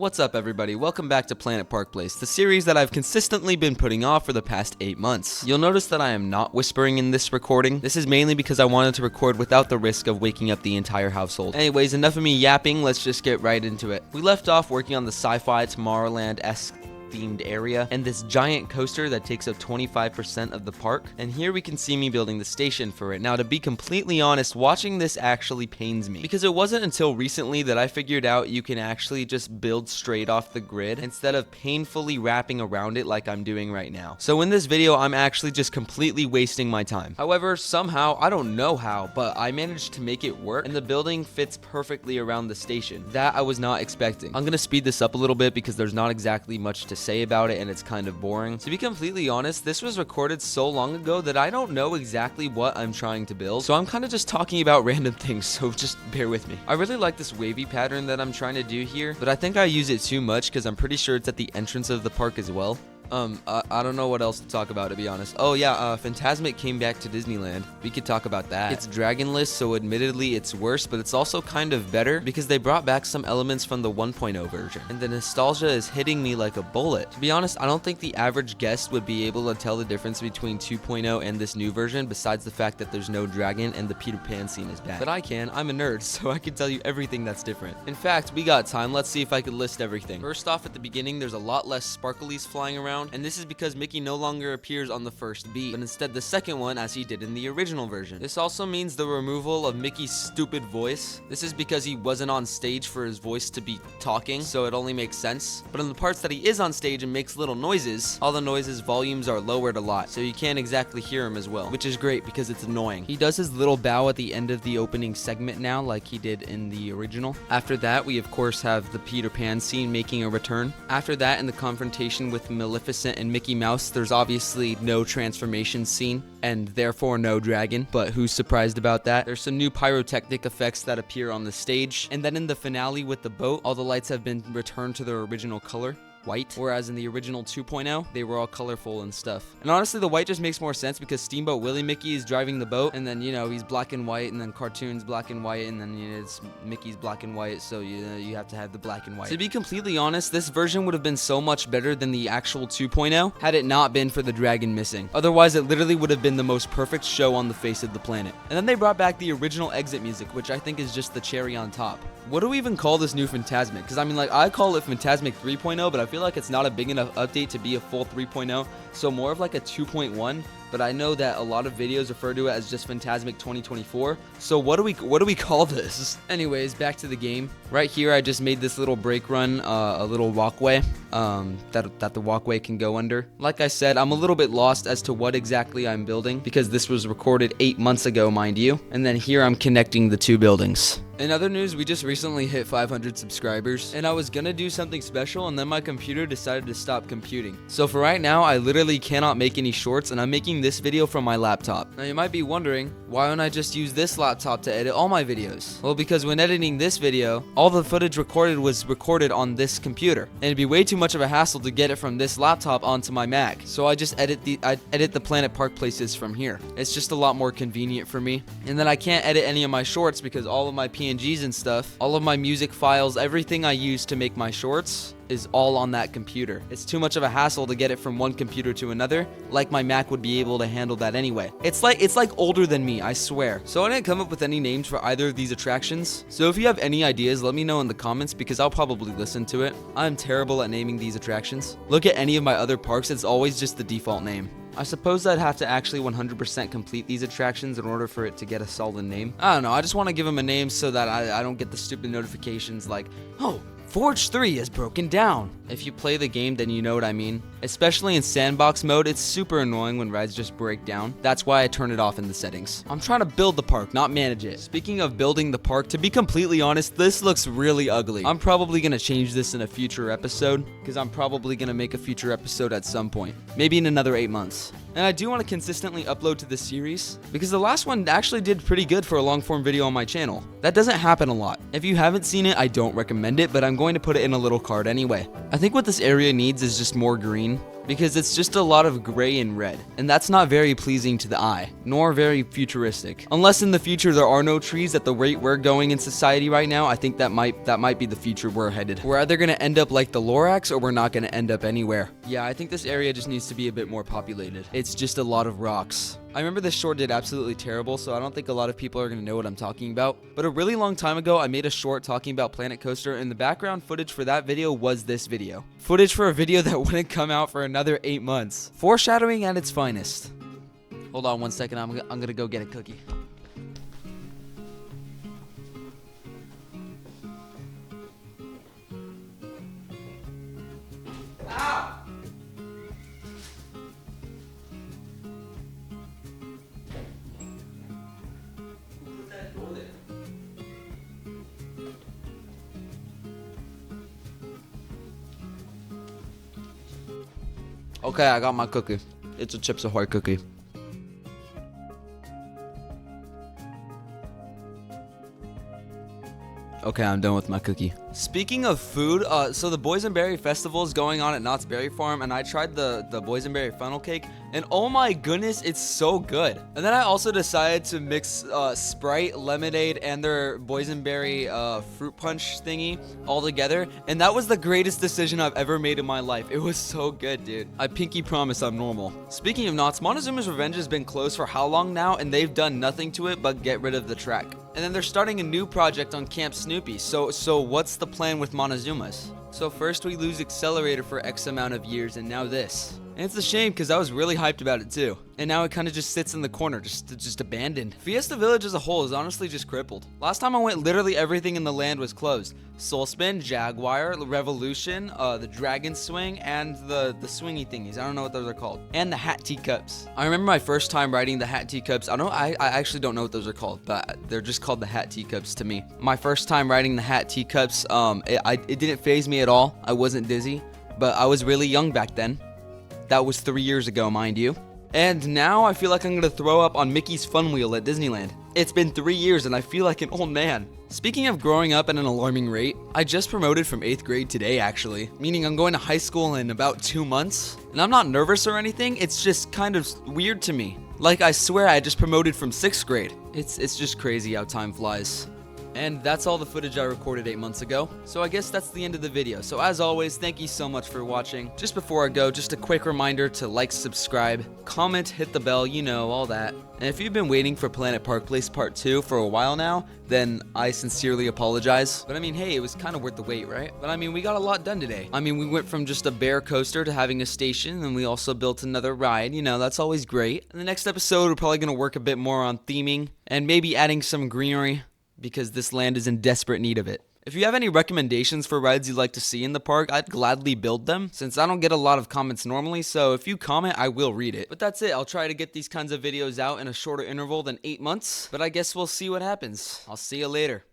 What's up, everybody? Welcome back to Planet Park Place, the series that I've consistently been putting off for the past 8 months. You'll notice that I am not whispering in this recording. This is mainly because I wanted to record without the risk of waking up the entire household. Anyways, enough of me yapping, let's just get right into it. We left off working on the sci-fi Tomorrowland-esque themed area and this giant coaster that takes up 25% of the park, and here we can see me building the station for it. Now, to be completely honest, watching this actually pains me because it wasn't until recently that I figured out you can actually just build straight off the grid instead of painfully wrapping around it like I'm doing right now. So in this video, I'm actually just completely wasting my time. However, somehow, I don't know how, but I managed to make it work and the building fits perfectly around the station. That I was not expecting. I'm gonna speed this up a little bit because there's not exactly much to say about it and it's kind of boring. To be completely honest, this was recorded so long ago that I don't know exactly what I'm trying to build, so I'm kind of just talking about random things, so just bear with me. I really like this wavy pattern that I'm trying to do here, but I think I use it too much because I'm pretty sure it's at the entrance of the park as well. I don't know what else to talk about, to be honest. Oh yeah, Fantasmic came back to Disneyland. We could talk about that. It's dragonless, so admittedly it's worse, but it's also kind of better because they brought back some elements from the 1.0 version. And the nostalgia is hitting me like a bullet. To be honest, I don't think the average guest would be able to tell the difference between 2.0 and this new version, besides the fact that there's no dragon and the Peter Pan scene is back. But I can. I'm a nerd, so I can tell you everything that's different. In fact, we got time. Let's see if I could list everything. First off, at the beginning, there's a lot less sparklies flying around, and this is because Mickey no longer appears on the first beat, but instead the second one as he did in the original version. This also means the removal of Mickey's stupid voice. This is because he wasn't on stage for his voice to be talking, so it only makes sense. But in the parts that he is on stage and makes little noises, all the noises volumes are lowered a lot, so you can't exactly hear him as well, which is great because it's annoying. He does his little bow at the end of the opening segment now, like he did in the original. After that, we of course have the Peter Pan scene making a return. After that, in the confrontation with Maleficent and Mickey Mouse, there's obviously no transformation scene and therefore no dragon, but who's surprised about that? There's some new pyrotechnic effects that appear on the stage, and then in the finale with the boat, all the lights have been returned to their original color, white, whereas in the original 2.0 they were all colorful and stuff. And honestly, the white just makes more sense because Steamboat Willie Mickey is driving the boat, and then, you know, he's black and white, and then cartoons black and white, and then, you know, it's Mickey's black and white, so you have to have the black and white. To be completely honest, this version would have been so much better than the actual 2.0 had it not been for the dragon missing. Otherwise, it literally would have been the most perfect show on the face of the planet. And then they brought back the original exit music, which I think is just the cherry on top. What do we even call this new Fantasmic? Because I mean, like, I call it Fantasmic 3.0, but I feel like it's not a big enough update to be a full 3.0, so more of like a 2.1. But I know that a lot of videos refer to it as just Fantasmic 2024. So what do we call this? Anyways, back to the game. Right here, I just made this little brake run, a little walkway that the walkway can go under. Like I said, I'm a little bit lost as to what exactly I'm building because this was recorded 8 months ago, mind you. And then here I'm connecting the two buildings. In other news, we just recently hit 500 subscribers, and I was gonna do something special, and then my computer decided to stop computing. So for right now, I literally cannot make any shorts, and I'm making this video from my laptop. Now you might be wondering, why don't I just use this laptop to edit all my videos? Well, because when editing this video, all the footage recorded was recorded on this computer, and it'd be way too much of a hassle to get it from this laptop onto my Mac. So I just edit the Planet Park Places from here. It's just a lot more convenient for me. And then I can't edit any of my shorts because all of my PNGs and stuff, all of my music files, everything I use to make my shorts is all on that computer. It's too much of a hassle to get it from one computer to another, like my Mac would be able to handle that anyway. It's like older than me, I swear. So I didn't come up with any names for either of these attractions. So if you have any ideas, let me know in the comments because I'll probably listen to it. I'm terrible at naming these attractions. Look at any of my other parks, it's always just the default name. I suppose I'd have to actually 100% complete these attractions in order for it to get a solid name. I don't know, I just want to give them a name so that I don't get the stupid notifications like, oh, Forge 3 is broken down. If you play the game, then you know what I mean. Especially in sandbox mode, it's super annoying when rides just break down. That's why I turn it off in the settings. I'm trying to build the park, not manage it. Speaking of building the park, to be completely honest, this looks really ugly. I'm probably gonna change this in a future episode, because I'm probably gonna make a future episode at some point. Maybe in another 8 months. And I do want to consistently upload to this series, because the last one actually did pretty good for a long form video on my channel. That doesn't happen a lot. If you haven't seen it, I don't recommend it, but I'm going to put it in a little card anyway. I think what this area needs is just more green. because it's just a lot of gray and red, and that's not very pleasing to the eye, nor very futuristic. Unless in the future there are no trees at the rate we're going in society right now, I think that might be the future we're headed. We're either gonna end up like the Lorax, or we're not gonna end up anywhere. Yeah, I think this area just needs to be a bit more populated. It's just a lot of rocks. I remember this short did absolutely terrible, so I don't think a lot of people are going to know what I'm talking about. But a really long time ago, I made a short talking about Planet Coaster, and the background footage for that video was this video. Footage for a video that wouldn't come out for another 8 months. Foreshadowing at its finest. Hold on one second, I'm going to go get a cookie. Ow! Okay, I got my cookie. It's a Chips Ahoy cookie. Okay, I'm done with my cookie. Speaking of food, so the Boysenberry Festival is going on at Knott's Berry Farm, and I tried the Boysenberry funnel cake, and oh my goodness, it's so good. And then I also decided to mix Sprite, lemonade, and their Boysenberry fruit punch thingy all together, and that was the greatest decision I've ever made in my life. It was so good, dude. I pinky promise I'm normal. Speaking of Knott's, Montezuma's Revenge has been closed for how long now, and they've done nothing to it but get rid of the track. And then they're starting a new project on Camp Snoopy. So what's the plan with Montezuma's? So first we lose Accelerator for X amount of years, and now this. And it's a shame because I was really hyped about it too. And now it kind of just sits in the corner, just abandoned. Fiesta Village as a whole is honestly just crippled. Last time I went, literally everything in the land was closed. Soul Spin, Jaguar, Revolution, the Dragon Swing, and the swingy thingies. I don't know what those are called. And the Hat Teacups. I remember my first time riding the Hat Teacups. I actually don't know what those are called, but they're just called the Hat Teacups to me. My first time riding the Hat Teacups, it didn't faze me at all. I wasn't dizzy, but I was really young back then. That was 3 years ago, mind you. And now I feel like I'm gonna throw up on Mickey's Fun Wheel at Disneyland. It's been 3 years and I feel like an old man. Speaking of growing up at an alarming rate, I just promoted from 8th grade today actually, meaning I'm going to high school in about 2 months. And I'm not nervous or anything, it's just kind of weird to me. Like I swear I just promoted from 6th grade. It's just crazy how time flies. And that's all the footage I recorded 8 months ago. So I guess that's the end of the video. So as always, thank you so much for watching. Just before I go, just a quick reminder to like, subscribe, comment, hit the bell, you know, all that. And if you've been waiting for Planet Park Place Part 2 for a while now, then I sincerely apologize. But I mean, hey, it was kind of worth the wait, right? But I mean, we got a lot done today. I mean, we went from just a bear coaster to having a station, and we also built another ride. You know, that's always great. In the next episode, we're probably going to work a bit more on theming and maybe adding some greenery, because this land is in desperate need of it. If you have any recommendations for rides you'd like to see in the park, I'd gladly build them, since I don't get a lot of comments normally, so if you comment, I will read it. But that's it, I'll try to get these kinds of videos out in a shorter interval than 8 months, but I guess we'll see what happens. I'll see you later.